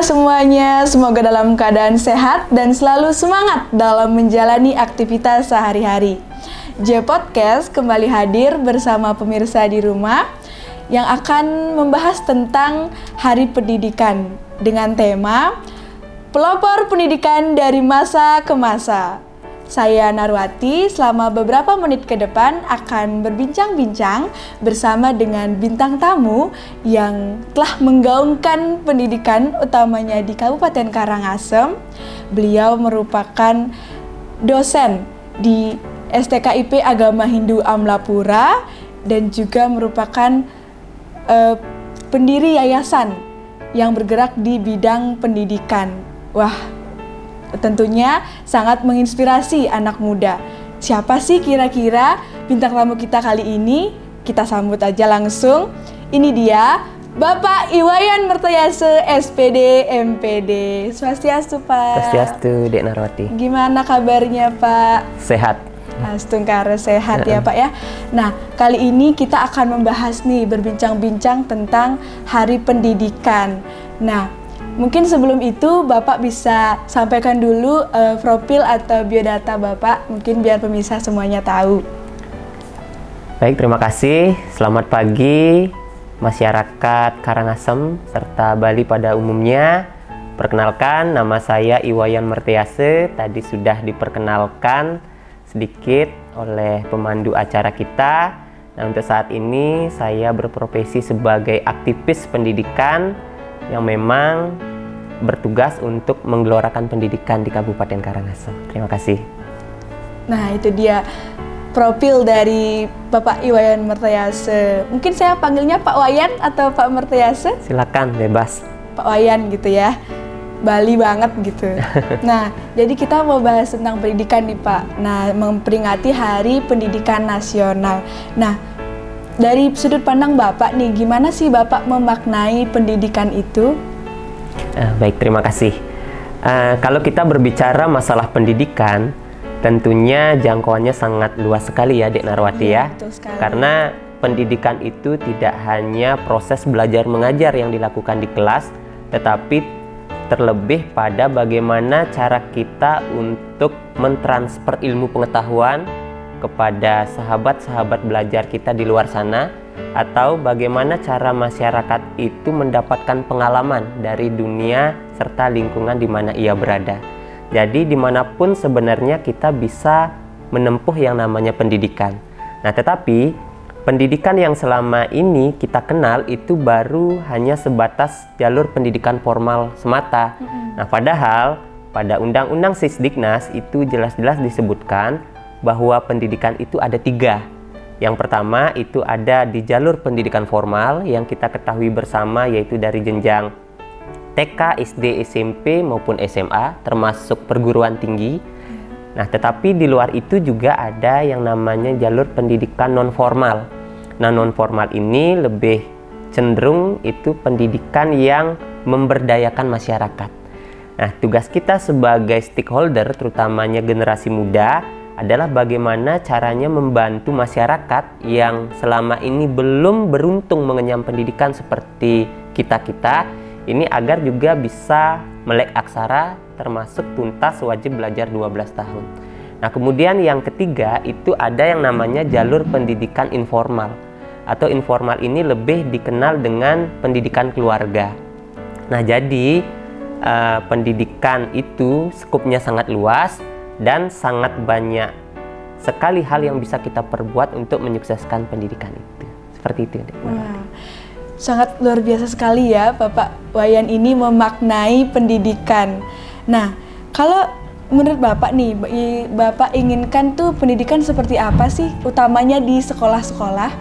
semuanya, semoga dalam keadaan sehat dan selalu semangat dalam menjalani aktivitas sehari-hari. J Podcast kembali hadir bersama pemirsa di rumah yang akan membahas tentang Hari Pendidikan dengan tema Pelopor Pendidikan dari Masa ke Masa. Saya Narwati selama beberapa menit ke depan akan berbincang-bincang bersama dengan bintang tamu yang telah menggaungkan pendidikan utamanya di Kabupaten Karangasem. Beliau merupakan dosen di STKIP Agama Hindu Amlapura dan juga merupakan pendiri yayasan yang bergerak di bidang pendidikan. Wah, tentunya sangat menginspirasi anak muda. Siapa sih kira-kira bintang tamu kita kali ini? Kita sambut aja langsung. Ini dia Bapak Iwayan Mertayase, SPD, MPD. Swastiastu, Pak. Swastiastu, Dek Narwati. Gimana kabarnya, Pak? Sehat. Astungkara sehat ya, Pak ya. Nah, kali ini kita akan membahas nih, berbincang-bincang tentang Hari Pendidikan. Nah, mungkin sebelum itu Bapak bisa sampaikan dulu profil atau biodata Bapak, mungkin biar pemirsa semuanya tahu. Baik, terima kasih. Selamat pagi masyarakat Karangasem serta Bali pada umumnya. Perkenalkan, nama saya Iwayan Mertayase. Tadi sudah diperkenalkan sedikit oleh pemandu acara kita. Nah, untuk saat ini saya berprofesi sebagai aktivis pendidikan yang memang bertugas untuk menggelorakan pendidikan di Kabupaten Karangasem. Terima kasih. Nah, itu dia profil dari Bapak Iwayan Mertayase. Mungkin saya panggilnya Pak Wayan atau Pak Mertayase? Silakan, bebas. Pak Wayan gitu ya. Bali banget gitu. Nah, jadi kita mau bahas tentang pendidikan nih, Pak. Nah, memperingati Hari Pendidikan Nasional. Nah, dari sudut pandang Bapak nih, gimana sih Bapak memaknai pendidikan itu? Baik, terima kasih. Kalau kita berbicara masalah pendidikan, tentunya jangkauannya sangat luas sekali ya, Dek Narwati ya. Karena pendidikan itu tidak hanya proses belajar mengajar yang dilakukan di kelas, tetapi terlebih pada bagaimana cara kita untuk mentransfer ilmu pengetahuan kepada sahabat-sahabat belajar kita di luar sana, atau bagaimana cara masyarakat itu mendapatkan pengalaman dari dunia serta lingkungan di mana ia berada. Jadi dimanapun sebenarnya kita bisa menempuh yang namanya pendidikan. Nah, tetapi pendidikan yang selama ini kita kenal itu baru hanya sebatas jalur pendidikan formal semata. Nah, padahal pada Undang-Undang Sisdiknas itu jelas-jelas disebutkan bahwa pendidikan itu ada 3. Yang pertama itu ada di jalur pendidikan formal yang kita ketahui bersama, yaitu dari jenjang TK, SD, SMP maupun SMA termasuk perguruan tinggi. Nah, tetapi di luar itu juga ada yang namanya jalur pendidikan non-formal. Nah, non-formal ini lebih cenderung itu pendidikan yang memberdayakan masyarakat. Nah, tugas kita sebagai stakeholder, terutamanya generasi muda, adalah bagaimana caranya membantu masyarakat yang selama ini belum beruntung mengenyam pendidikan seperti kita-kita ini agar juga bisa melek aksara termasuk tuntas wajib belajar 12 tahun. Nah, kemudian yang ketiga itu ada yang namanya jalur pendidikan informal, atau informal ini lebih dikenal dengan pendidikan keluarga. Nah, jadi pendidikan itu skupnya sangat luas dan sangat banyak sekali hal yang bisa kita perbuat untuk menyukseskan pendidikan itu. Seperti itu. Wow. Sangat luar biasa sekali ya Bapak Wayan ini memaknai pendidikan. Nah, kalau menurut Bapak nih, Bapak inginkan tuh pendidikan seperti apa sih, utamanya di sekolah-sekolah?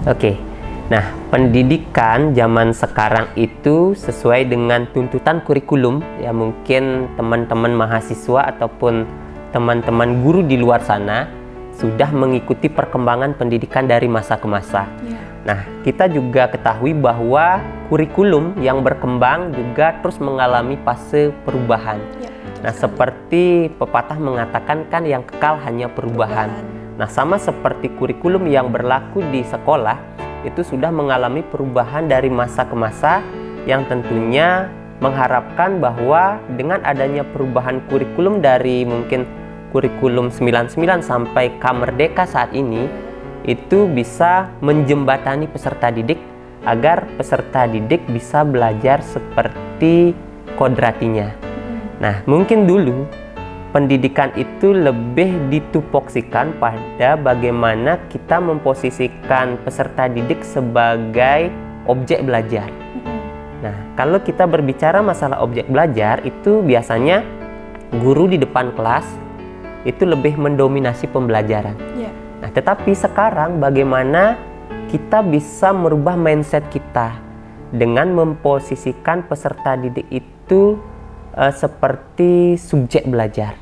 Oke, nah pendidikan zaman sekarang itu sesuai dengan tuntutan kurikulum ya, mungkin teman-teman mahasiswa ataupun teman-teman guru di luar sana sudah mengikuti perkembangan pendidikan dari masa ke masa. Nah, kita juga ketahui bahwa kurikulum yang berkembang juga terus mengalami fase perubahan. Nah, seperti pepatah mengatakan kan yang kekal hanya perubahan. Nah, sama seperti kurikulum yang berlaku di sekolah itu sudah mengalami perubahan dari masa ke masa yang tentunya mengharapkan bahwa dengan adanya perubahan kurikulum dari mungkin kurikulum 99 sampai Kamerdeka saat ini, itu bisa menjembatani peserta didik agar peserta didik bisa belajar seperti kodratinya. Nah, mungkin dulu pendidikan itu lebih ditupoksikan pada bagaimana kita memposisikan peserta didik sebagai objek belajar. Nah, kalau kita berbicara masalah objek belajar, itu biasanya guru di depan kelas itu lebih mendominasi pembelajaran. Yeah. Nah, tetapi sekarang bagaimana kita bisa merubah mindset kita dengan memposisikan peserta didik itu seperti subjek belajar.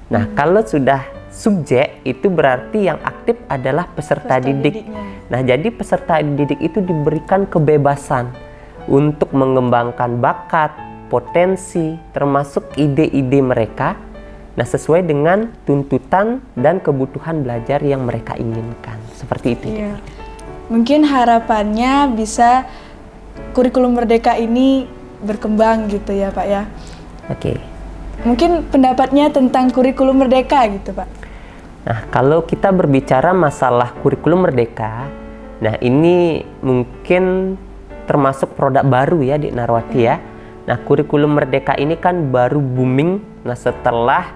Nah, kalau sudah subjek, itu berarti yang aktif adalah peserta didik. Nah, jadi peserta didik itu diberikan kebebasan untuk mengembangkan bakat, potensi, termasuk ide-ide mereka, nah sesuai dengan tuntutan dan kebutuhan belajar yang mereka inginkan. Seperti itu. Iya. Mungkin harapannya bisa kurikulum Merdeka ini berkembang gitu ya Pak ya. Oke. Mungkin pendapatnya tentang kurikulum Merdeka gitu Pak. Nah, kalau kita berbicara masalah kurikulum Merdeka, nah ini mungkin termasuk produk baru ya Dek Narwati ya. Nah, kurikulum Merdeka ini kan baru booming nah setelah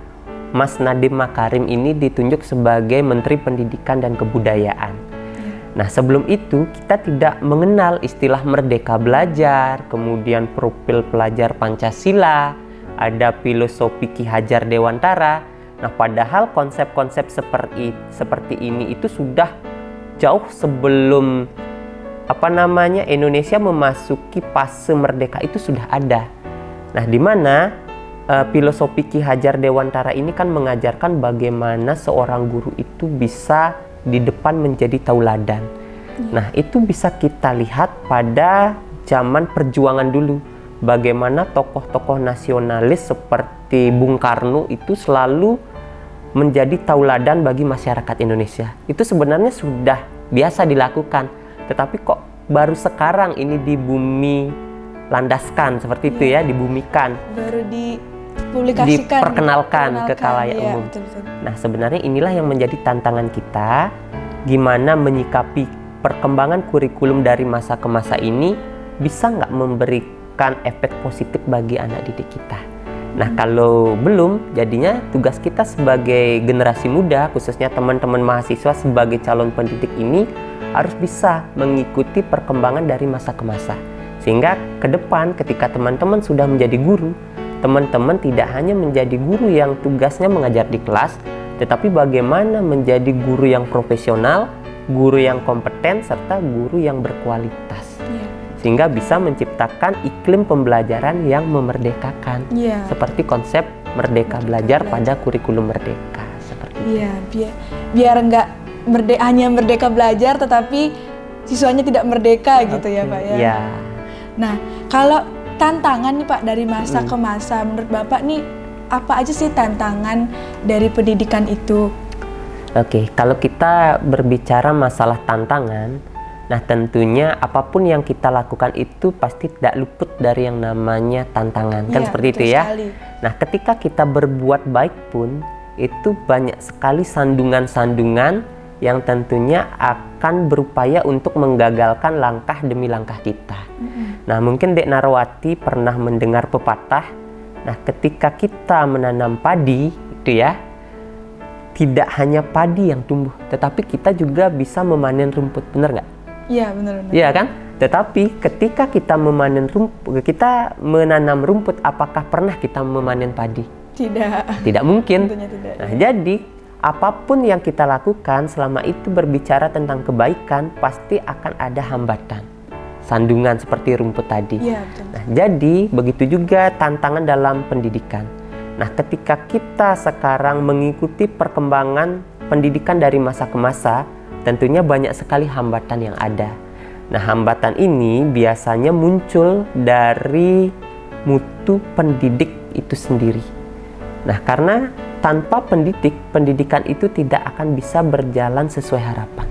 Mas Nadiem Makarim ini ditunjuk sebagai Menteri Pendidikan dan Kebudayaan. Nah, sebelum itu kita tidak mengenal istilah Merdeka Belajar, kemudian profil pelajar Pancasila, ada filosofi Ki Hajar Dewantara. Nah, padahal konsep-konsep seperti ini itu sudah jauh sebelum Indonesia memasuki fase merdeka itu sudah ada. Nah, di mana filosofi Ki Hajar Dewantara ini kan mengajarkan bagaimana seorang guru itu bisa di depan menjadi tauladan. Nah, itu bisa kita lihat pada zaman perjuangan dulu. Bagaimana tokoh-tokoh nasionalis seperti Bung Karno itu selalu menjadi tauladan bagi masyarakat Indonesia. Itu sebenarnya sudah biasa dilakukan. Tetapi kok baru sekarang ini dibumi landaskan seperti itu ya, dibumikan. Baru dipublikasikan, diperkenalkan ke khalayak umum. Betul. Nah, sebenarnya inilah yang menjadi tantangan kita, gimana menyikapi perkembangan kurikulum dari masa ke masa ini bisa nggak memberikan efek positif bagi anak didik kita. Nah, kalau belum, jadinya tugas kita sebagai generasi muda, khususnya teman-teman mahasiswa sebagai calon pendidik ini harus bisa mengikuti perkembangan dari masa ke masa. Sehingga ke depan ketika teman-teman sudah menjadi guru, teman-teman tidak hanya menjadi guru yang tugasnya mengajar di kelas, tetapi bagaimana menjadi guru yang profesional, guru yang kompeten, serta guru yang berkualitas. Sehingga bisa menciptakan iklim pembelajaran yang memerdekakan. Seperti konsep Merdeka Belajar pada kurikulum Merdeka. Seperti itu. Biar nggak hanya merdeka belajar, tetapi siswanya tidak merdeka gitu ya Pak ya. Iya. Nah, kalau tantangan nih Pak dari masa ke masa, menurut Bapak nih apa aja sih tantangan dari pendidikan itu? Oke, kalau kita berbicara masalah tantangan, nah tentunya apapun yang kita lakukan itu pasti tidak luput dari yang namanya tantangan, kan seperti itu ya. Sekali. Nah, ketika kita berbuat baik pun itu banyak sekali sandungan-sandungan yang tentunya akan berupaya untuk menggagalkan langkah demi langkah kita. Nah, mungkin Dek Narwati pernah mendengar pepatah, nah ketika kita menanam padi itu ya, tidak hanya padi yang tumbuh, tetapi kita juga bisa memanen rumput, benar nggak? Iya, benar. Iya kan? Tetapi ketika kita memanen rumput, kita menanam rumput, apakah pernah kita memanen padi? Tidak mungkin. Tentunya tidak. Nah, jadi apapun yang kita lakukan selama itu berbicara tentang kebaikan, pasti akan ada hambatan, sandungan seperti rumput tadi. Iya, betul. Nah, jadi begitu juga tantangan dalam pendidikan. Nah, ketika kita sekarang mengikuti perkembangan pendidikan dari masa ke masa, tentunya banyak sekali hambatan yang ada. Nah, hambatan ini biasanya muncul dari mutu pendidik itu sendiri. Nah, karena tanpa pendidikan itu tidak akan bisa berjalan sesuai harapan.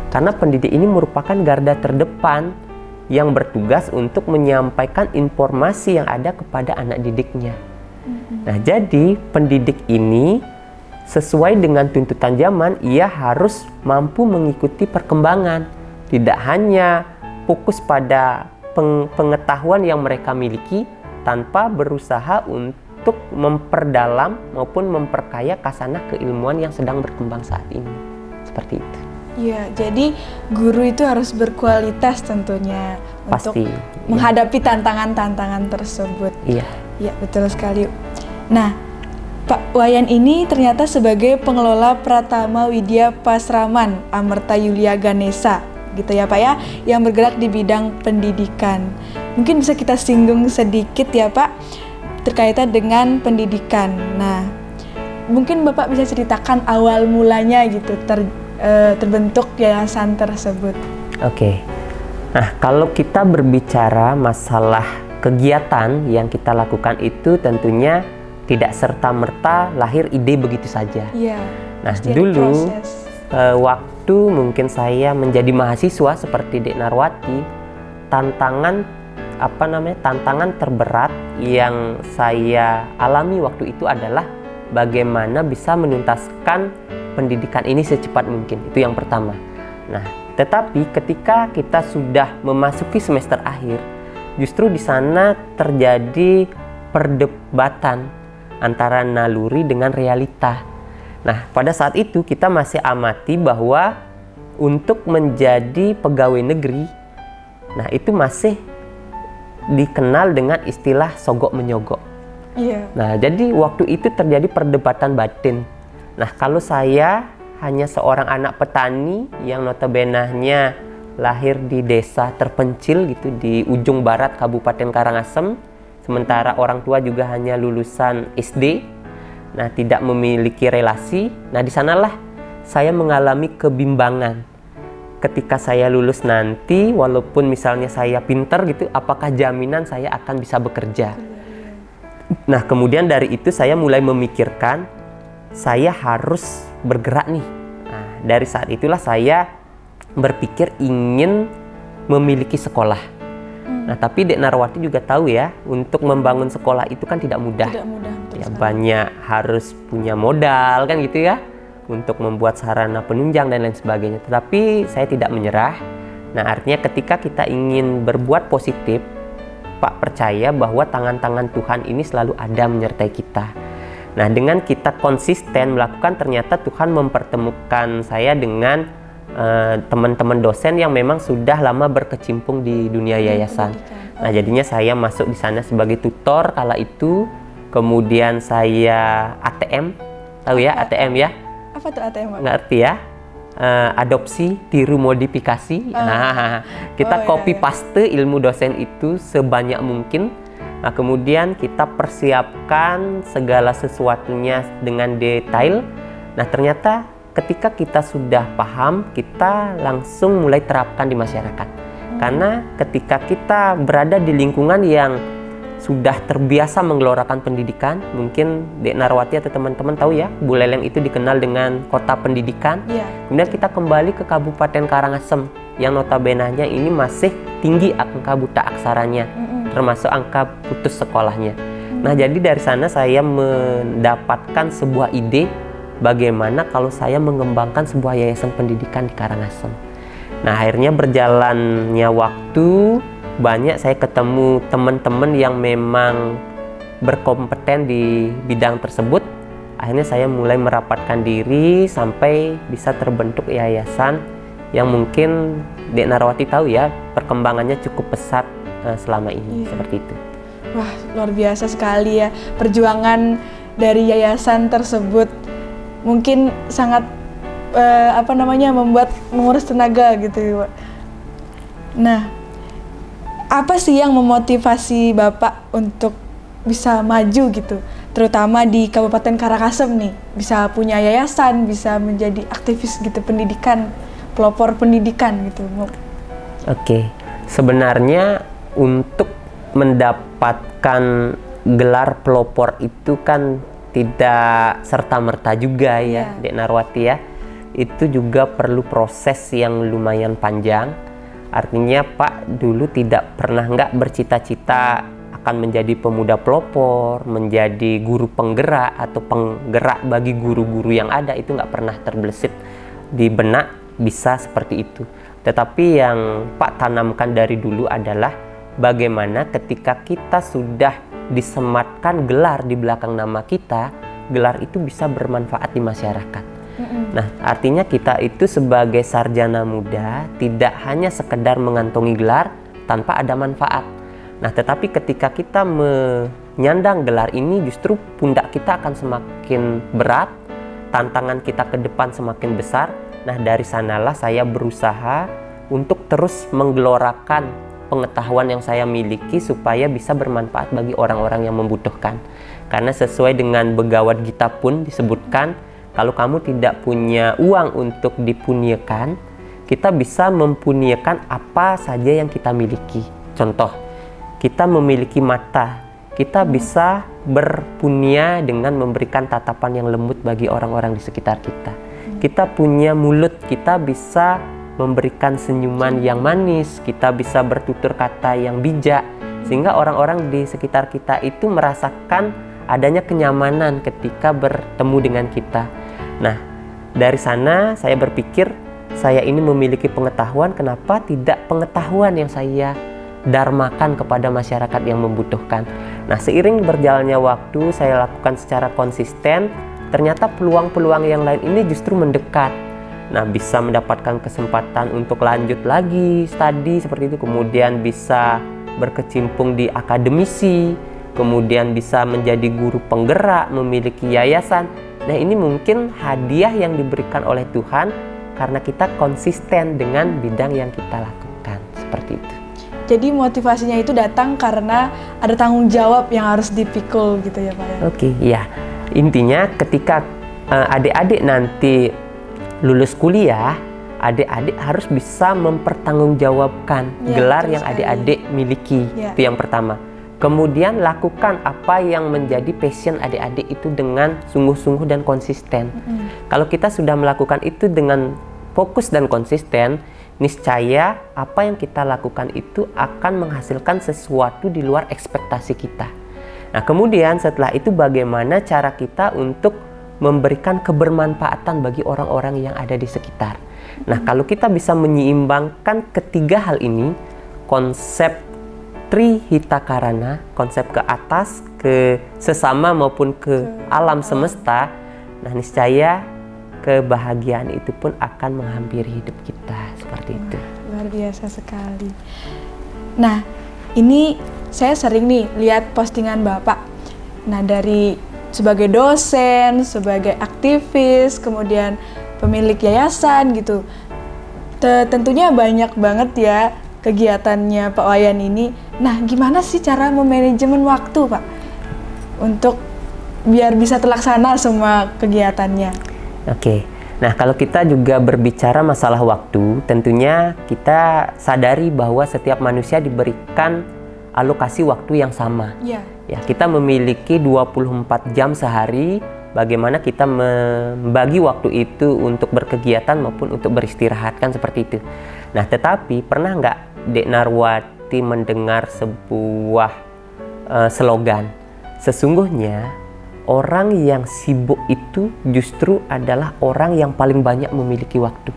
Karena pendidik ini merupakan garda terdepan yang bertugas untuk menyampaikan informasi yang ada kepada anak didiknya. Nah, jadi pendidik ini sesuai dengan tuntutan zaman, ia harus mampu mengikuti perkembangan, tidak hanya fokus pada pengetahuan yang mereka miliki tanpa berusaha untuk memperdalam maupun memperkaya kasanah keilmuan yang sedang berkembang saat ini. Seperti itu. Iya, jadi guru itu harus berkualitas tentunya Pasti, untuk menghadapi tantangan-tantangan tersebut. Iya. Iya, betul sekali. Nah, Pak Wayan ini ternyata sebagai pengelola Pratama Widya Pasraman Amerta Yulia Ganesha, gitu ya Pak ya, yang bergerak di bidang pendidikan. Mungkin bisa kita singgung sedikit ya Pak, terkaitan dengan pendidikan. Nah, mungkin Bapak bisa ceritakan awal mulanya gitu, terbentuk yayasan tersebut. Oke. Nah, kalau kita berbicara masalah kegiatan yang kita lakukan itu tentunya tidak serta-merta lahir ide begitu saja. Iya. Nah, dulu waktu mungkin saya menjadi mahasiswa seperti Dek Narwati, tantangan terberat yang saya alami waktu itu adalah bagaimana bisa menuntaskan pendidikan ini secepat mungkin. Itu yang pertama. Nah, tetapi ketika kita sudah memasuki semester akhir, justru di sana terjadi perdebatan antara naluri dengan realita. Nah, pada saat itu kita masih amati bahwa untuk menjadi pegawai negeri, nah itu masih dikenal dengan istilah sogok menyogok. Iya. Nah, jadi waktu itu terjadi perdebatan batin. Nah, kalau saya hanya seorang anak petani yang notabenahnya lahir di desa terpencil gitu di ujung barat Kabupaten Karangasem, sementara orang tua juga hanya lulusan SD, nah tidak memiliki relasi. Nah, di sanalah saya mengalami kebimbangan. Ketika saya lulus nanti, walaupun misalnya saya pinter gitu, apakah jaminan saya akan bisa bekerja? Nah, kemudian dari itu saya mulai memikirkan saya harus bergerak nih. Nah, dari saat itulah saya berpikir ingin memiliki sekolah. Nah, tapi Dek Narwati juga tahu ya, untuk membangun sekolah itu kan tidak mudah. Tidak mudah. Ya, banyak harus punya modal kan gitu ya, untuk membuat sarana penunjang dan lain sebagainya. Tetapi saya tidak menyerah. Nah, artinya ketika kita ingin berbuat positif, Pak percaya bahwa tangan-tangan Tuhan ini selalu ada menyertai kita. Nah, dengan kita konsisten melakukan, ternyata Tuhan mempertemukan saya dengan teman-teman dosen yang memang sudah lama berkecimpung di dunia yayasan. Nah, jadinya saya masuk di sana sebagai tutor kala itu. Kemudian saya ATM, tahu ya ATM ya? Apa tuh ATM? Ngerti ya? Adopsi, tiru, modifikasi. Nah, kita copy paste ilmu dosen itu sebanyak mungkin. Nah, kemudian kita persiapkan segala sesuatunya dengan detail. Nah, ternyata ketika kita sudah paham, kita langsung mulai terapkan di masyarakat. Karena ketika kita berada di lingkungan yang sudah terbiasa menggelorakan pendidikan, mungkin Dek Narwati atau teman-teman tahu ya, Buleleng itu dikenal dengan kota pendidikan. Yeah. Kemudian kita kembali ke Kabupaten Karangasem yang notabenahnya ini masih tinggi angka buta aksaranya, termasuk angka putus sekolahnya. Nah, jadi dari sana saya mendapatkan sebuah ide bagaimana kalau saya mengembangkan sebuah yayasan pendidikan di Karangasem. Nah, akhirnya berjalannya waktu, banyak saya ketemu teman-teman yang memang berkompeten di bidang tersebut. Akhirnya saya mulai merapatkan diri sampai bisa terbentuk yayasan yang mungkin Dek Narwati tahu ya, perkembangannya cukup pesat selama ini. Seperti itu. Wah, luar biasa sekali ya perjuangan dari yayasan tersebut. Mungkin sangat membuat menguras tenaga gitu, Pak. Nah, apa sih yang memotivasi Bapak untuk bisa maju gitu, terutama di Kabupaten Karangasem nih, bisa punya yayasan, bisa menjadi aktivis gitu pendidikan, pelopor pendidikan gitu? Oke, sebenarnya untuk mendapatkan gelar pelopor itu kan tidak serta-merta juga ya, Dek Narwati ya. Itu juga perlu proses yang lumayan panjang. Artinya Pak dulu tidak pernah nggak bercita-cita akan menjadi pemuda pelopor, menjadi guru penggerak atau penggerak bagi guru-guru yang ada, itu nggak pernah terbesit di benak bisa seperti itu. Tetapi yang Pak tanamkan dari dulu adalah bagaimana ketika kita sudah disematkan gelar di belakang nama kita, gelar itu bisa bermanfaat di masyarakat. Nah, artinya kita itu sebagai sarjana muda tidak hanya sekedar mengantongi gelar tanpa ada manfaat. Nah, tetapi ketika kita menyandang gelar ini, justru pundak kita akan semakin berat, tantangan kita ke depan semakin besar. Nah, dari sanalah saya berusaha untuk terus menggelorakan pengetahuan yang saya miliki supaya bisa bermanfaat bagi orang-orang yang membutuhkan. Karena sesuai dengan Begawat Gita pun disebutkan, kalau kamu tidak punya uang untuk dipunyakan, kita bisa mempunyakan apa saja yang kita miliki. Contoh, kita memiliki mata, kita bisa berpunya dengan memberikan tatapan yang lembut bagi orang-orang di sekitar kita. Kita punya mulut, kita bisa memberikan senyuman yang manis, kita bisa bertutur kata yang bijak, sehingga orang-orang di sekitar kita itu merasakan adanya kenyamanan ketika bertemu dengan kita. Nah, dari sana saya berpikir, saya ini memiliki pengetahuan, kenapa tidak pengetahuan yang saya darmakan kepada masyarakat yang membutuhkan. Nah, seiring berjalannya waktu, saya lakukan secara konsisten, ternyata peluang-peluang yang lain ini justru mendekat. Nah, bisa mendapatkan kesempatan untuk lanjut lagi studi seperti itu, kemudian bisa berkecimpung di akademisi, kemudian bisa menjadi guru penggerak, memiliki yayasan. Nah, ini mungkin hadiah yang diberikan oleh Tuhan karena kita konsisten dengan bidang yang kita lakukan, seperti itu. Jadi motivasinya itu datang karena ada tanggung jawab yang harus dipikul gitu ya Pak ya? Oke, ya. Intinya ketika adik-adik nanti lulus kuliah, adik-adik harus bisa mempertanggungjawabkan gelar yang adik-adik miliki. Itu yang pertama. Kemudian lakukan apa yang menjadi passion adik-adik itu dengan sungguh-sungguh dan konsisten. Kalau kita sudah melakukan itu dengan fokus dan konsisten, niscaya apa yang kita lakukan itu akan menghasilkan sesuatu di luar ekspektasi kita. Nah, kemudian setelah itu bagaimana cara kita untuk memberikan kebermanfaatan bagi orang-orang yang ada di sekitar. Nah, kalau kita bisa menyeimbangkan ketiga hal ini, konsep Trihitakarana, konsep ke atas, ke sesama maupun ke alam semesta, nah niscaya kebahagiaan itu pun akan menghampiri hidup kita, seperti itu. Luar biasa sekali. Nah, ini saya sering nih lihat postingan Bapak. Nah, dari sebagai dosen, sebagai aktivis, kemudian pemilik yayasan gitu. Tentunya banyak banget ya kegiatannya Pak Wayan ini. Nah, gimana sih cara memanajemen waktu, Pak? Untuk biar bisa terlaksana semua kegiatannya. Oke. Nah, kalau kita juga berbicara masalah waktu, tentunya kita sadari bahwa setiap manusia diberikan alokasi waktu yang sama. Ya, kita memiliki 24 jam sehari, bagaimana kita membagi waktu itu untuk berkegiatan maupun untuk beristirahat, kan seperti itu. Nah, tetapi pernah nggak Dek Narwati mendengar sebuah slogan? Sesungguhnya orang yang sibuk itu justru adalah orang yang paling banyak memiliki waktu.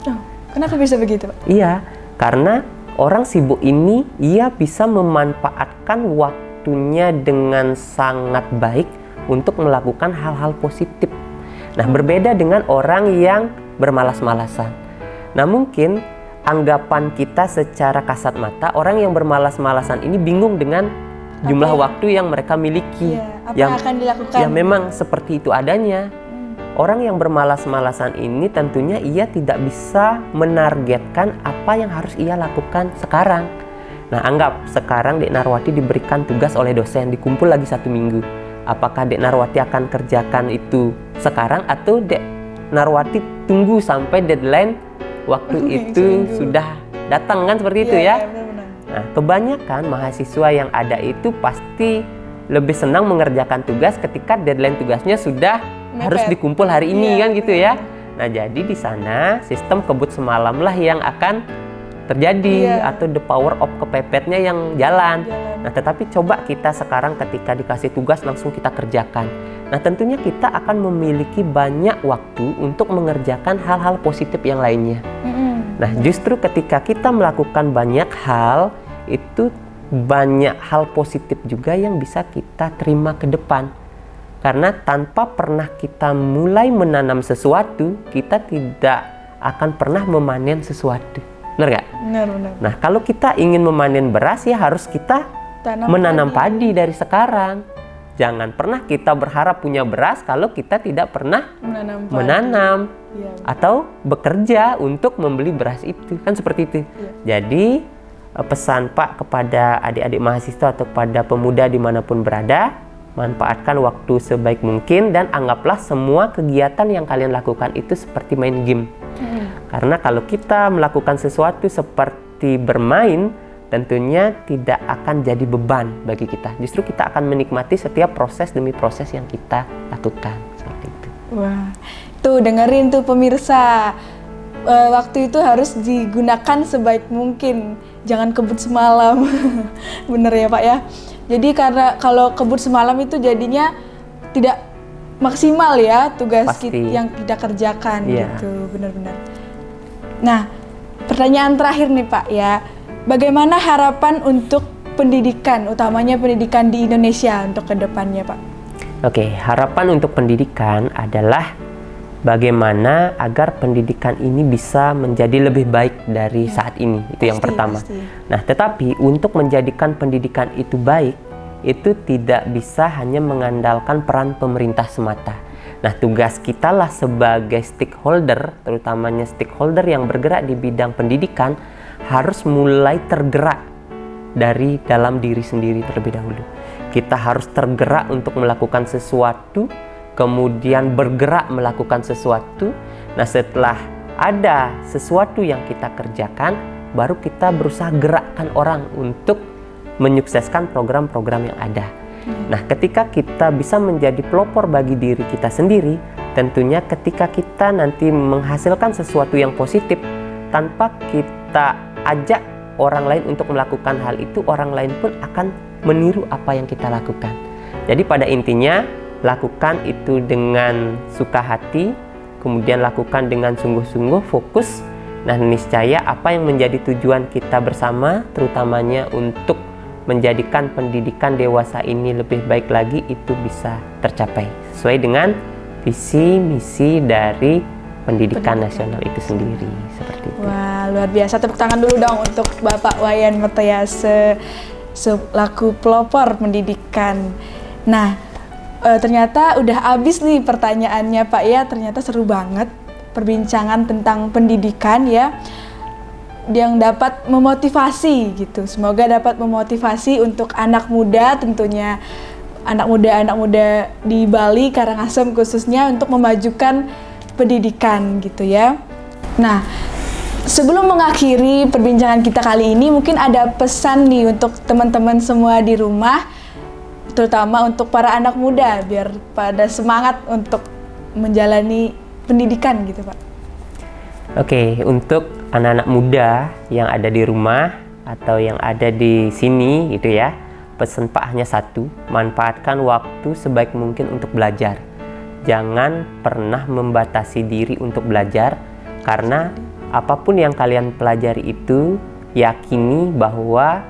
Oh, kenapa bisa begitu, Pak? Iya, karena orang sibuk ini ia bisa memanfaatkan waktunya dengan sangat baik untuk melakukan hal-hal positif. Nah, berbeda dengan orang yang bermalas-malasan. Nah, mungkin anggapan kita secara kasat mata, orang yang bermalas-malasan ini bingung dengan jumlah waktu yang mereka miliki. Apa yang akan dilakukan? Ya, memang seperti itu adanya. Orang yang bermalas-malasan ini tentunya ia tidak bisa menargetkan apa yang harus ia lakukan sekarang. Nah, anggap sekarang Dek Narwati diberikan tugas oleh dosen, dikumpul lagi 1 minggu. Apakah Dek Narwati akan kerjakan itu sekarang atau Dek Narwati tunggu sampai deadline waktu itu sudah datang, kan seperti itu ya? Benar-benar. Nah, kebanyakan mahasiswa yang ada itu pasti lebih senang mengerjakan tugas ketika deadline tugasnya sudah harus dikumpul hari ini, kan gitu ya. Nah, jadi di sana sistem kebut semalam lah yang akan terjadi atau the power of kepepetnya yang jalan. Nah, tetapi coba kita sekarang ketika dikasih tugas langsung kita kerjakan. Nah, tentunya kita akan memiliki banyak waktu untuk mengerjakan hal-hal positif yang lainnya. Nah, justru ketika kita melakukan banyak hal, itu banyak hal positif juga yang bisa kita terima ke depan. Karena tanpa pernah kita mulai menanam sesuatu, kita tidak akan pernah memanen sesuatu. Benar nggak? Benar. Nah, kalau kita ingin memanen beras, ya harus kita menanam padi dari sekarang. Jangan pernah kita berharap punya beras kalau kita tidak pernah menanam atau bekerja untuk membeli beras itu. Kan seperti itu. Jadi pesan Pak kepada adik-adik mahasiswa atau kepada pemuda dimanapun berada, manfaatkan waktu sebaik mungkin dan anggaplah semua kegiatan yang kalian lakukan itu seperti main game. Karena kalau kita melakukan sesuatu seperti bermain, tentunya tidak akan jadi beban bagi kita. Justru kita akan menikmati setiap proses demi proses yang kita lakukan. Seperti itu. Wah, tuh dengerin tuh pemirsa. Waktu itu harus digunakan sebaik mungkin. Jangan kebut semalam. Bener ya Pak ya? Jadi karena kalau kebut semalam itu jadinya tidak maksimal ya tugas yang kita kerjakan gitu. Benar-benar. Nah, pertanyaan terakhir nih Pak ya. Bagaimana harapan untuk pendidikan, utamanya pendidikan di Indonesia untuk ke depannya, Pak? Oke, harapan untuk pendidikan adalah bagaimana agar pendidikan ini bisa menjadi lebih baik dari saat ini. Itu yang pertama. Nah, tetapi untuk menjadikan pendidikan itu baik, itu tidak bisa hanya mengandalkan peran pemerintah semata. Nah, tugas kita lah sebagai stakeholder, terutamanya stakeholder yang bergerak di bidang pendidikan, harus mulai tergerak dari dalam diri sendiri terlebih dahulu. Kita harus tergerak untuk melakukan sesuatu, kemudian bergerak melakukan sesuatu. Nah, setelah ada sesuatu yang kita kerjakan, baru kita berusaha gerakkan orang untuk menyukseskan program-program yang ada. Nah, ketika kita bisa menjadi pelopor bagi diri kita sendiri, tentunya ketika kita nanti menghasilkan sesuatu yang positif, tanpa kita ajak orang lain untuk melakukan hal itu, orang lain pun akan meniru apa yang kita lakukan. Jadi pada intinya, lakukan itu dengan suka hati, kemudian lakukan dengan sungguh-sungguh, fokus. Nah, niscaya apa yang menjadi tujuan kita bersama, terutamanya untuk menjadikan pendidikan dewasa ini lebih baik lagi, itu bisa tercapai sesuai dengan visi misi dari pendidikan nasional itu sendiri. Seperti itu. Wah, luar biasa. Tepuk tangan dulu dong untuk Bapak Wayan Mertayase selaku pelopor pendidikan. Nah, ternyata udah habis nih pertanyaannya Pak ya. Ternyata seru banget perbincangan tentang pendidikan ya, yang dapat memotivasi gitu. Semoga dapat memotivasi untuk anak muda, tentunya anak muda di Bali, Karangasem khususnya, untuk memajukan pendidikan gitu ya. Nah, sebelum mengakhiri perbincangan kita kali ini, mungkin ada pesan nih untuk teman-teman semua di rumah, terutama untuk para anak muda, biar pada semangat untuk menjalani pendidikan gitu Pak. Oke, untuk anak-anak muda yang ada di rumah atau yang ada di sini gitu ya, pesan Pak hanya satu: manfaatkan waktu sebaik mungkin untuk belajar. Jangan pernah membatasi diri untuk belajar, karena apapun yang kalian pelajari itu, yakini bahwa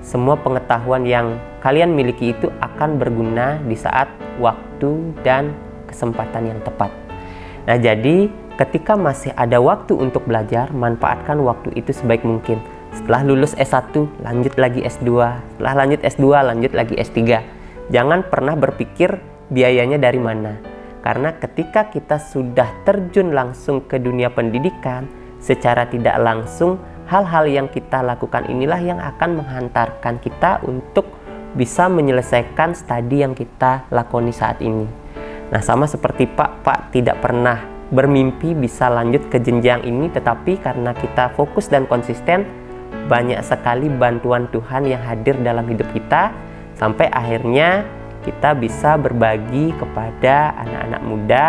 semua pengetahuan yang kalian miliki itu akan berguna di saat waktu dan kesempatan yang tepat. Nah, jadi ketika masih ada waktu untuk belajar, manfaatkan waktu itu sebaik mungkin. Setelah lulus S1, lanjut lagi S2. Setelah lanjut S2, lanjut lagi S3. Jangan pernah berpikir biayanya dari mana. Karena ketika kita sudah terjun langsung ke dunia pendidikan, secara tidak langsung hal-hal yang kita lakukan inilah yang akan menghantarkan kita untuk bisa menyelesaikan studi yang kita lakoni saat ini. Nah, sama seperti Pak tidak pernah bermimpi bisa lanjut ke jenjang ini, tetapi karena kita fokus dan konsisten, banyak sekali bantuan Tuhan yang hadir dalam hidup kita, sampai akhirnya kita bisa berbagi kepada anak-anak muda,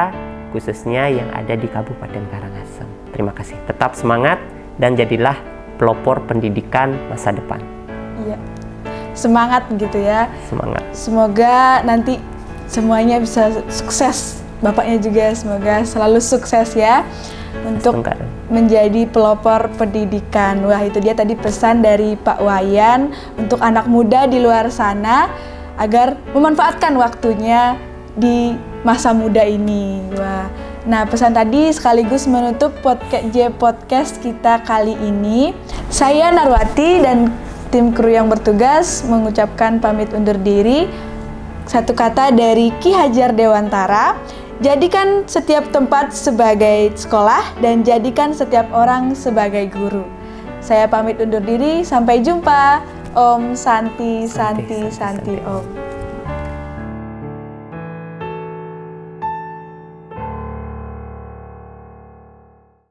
khususnya yang ada di Kabupaten Karangasem. Terima kasih. Tetap semangat dan jadilah pelopor pendidikan masa depan. Iya. Semangat gitu ya. Semangat. Semoga nanti semuanya bisa sukses. Bapaknya juga semoga selalu sukses ya untuk menjadi pelopor pendidikan. Wah, itu dia tadi pesan dari Pak Wayan untuk anak muda di luar sana agar memanfaatkan waktunya di masa muda ini. Wah. Nah, pesan tadi sekaligus menutup podcast kita kali ini. Saya Narwati dan tim kru yang bertugas mengucapkan pamit undur diri. Satu kata dari Ki Hajar Dewantara, jadikan setiap tempat sebagai sekolah dan jadikan setiap orang sebagai guru. Saya pamit undur diri, sampai jumpa. Om Santi Santi Santi Om.